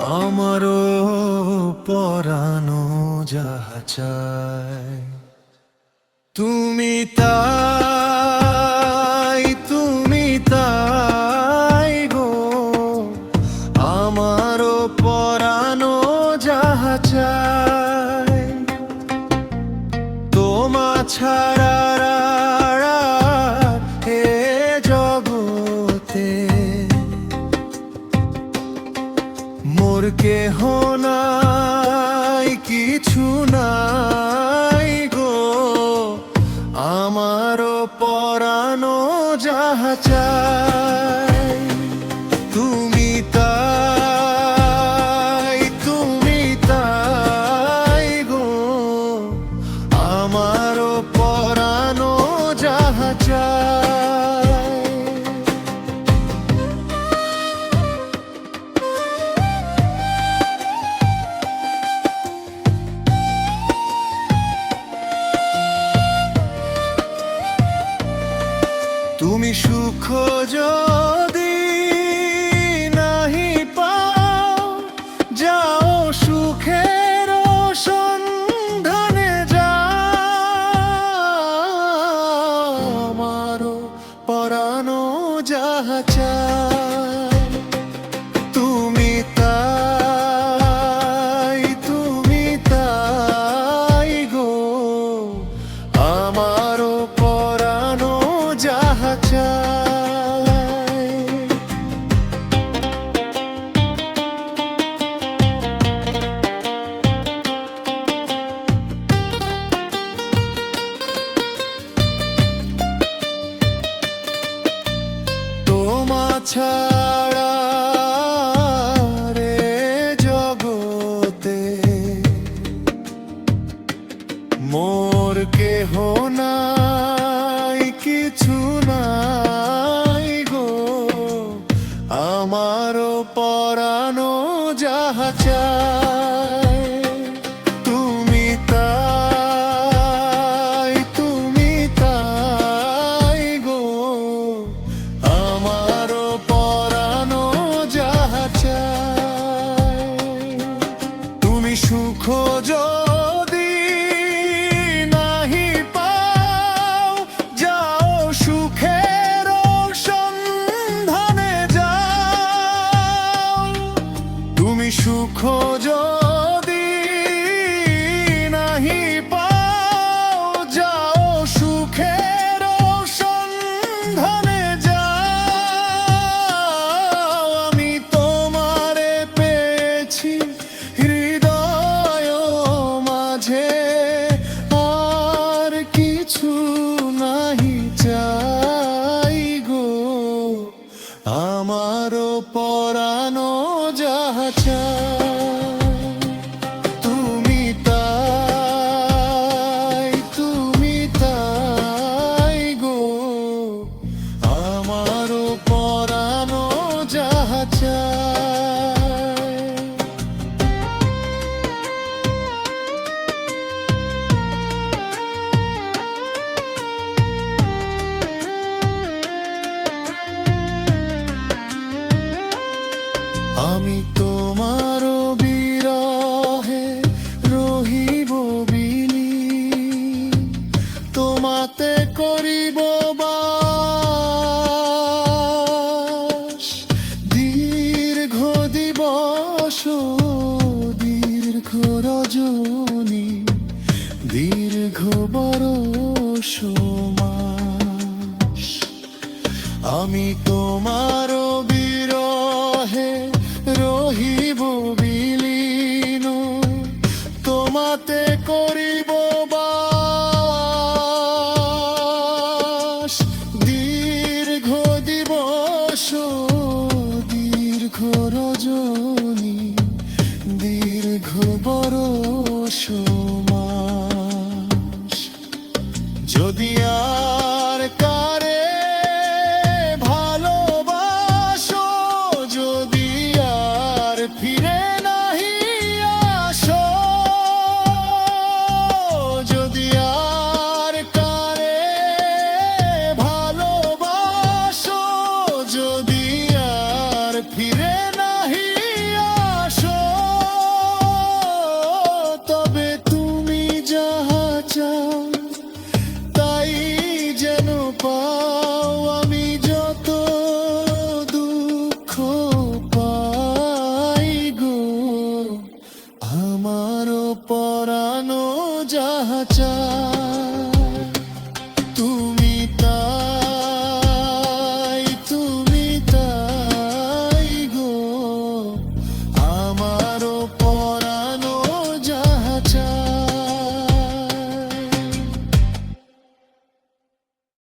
আমারও পরানো যাহা চায় তুমি তাই, তুমি তাই গো। আমারও পরানো যাহা চায় তোমা ছাড়া এ জগতে মোর কেহ নাই, কিছু নাই গো। আমারও পরানো যাহা চায় তুমি তাই, তুমি তাই গো। আমারও পরানো যাহা চায় তুমি সুখ যদি নাহি পাও, যাও সুখের সন্ধানে যাও। আমারও পরানো যাহা চায় তুমি তাই, তুমি তাই গো। আমারও পরানো যাহা চায় তোমা ছাড়া রে জগতে মোর কেহ নাই, কিছু নাই গো। আমারও পরানো যাহা চায় তুমি তাই, তুমি তাই গো। আমারও পরানো যাহা চায় তুমি সুখ যদি নাহি পাও, যাও সুখের সন্ধানে যাও। তুমি সুখ যদি নাহি পাও, যাও সুখের সন্ধানে যাও। আমি তোমারে পেয়েছি হৃদয় মাঝে, আর কিছু নাহি চাই গো। আমারও পরানো যাহা চায় তুমি তাই, তুমি তাই গো। আমারও পরানো যাহা চায় আমি তোমার বিরহে রহিব বিলীন, তোমাতে করিব বাস। দীর্ঘ দিবস দীর্ঘ রজনী, দীর্ঘ বরষ মাস। আমি তোমার বিরহে রহিব বিলীন, তোমাতে করিব বাস।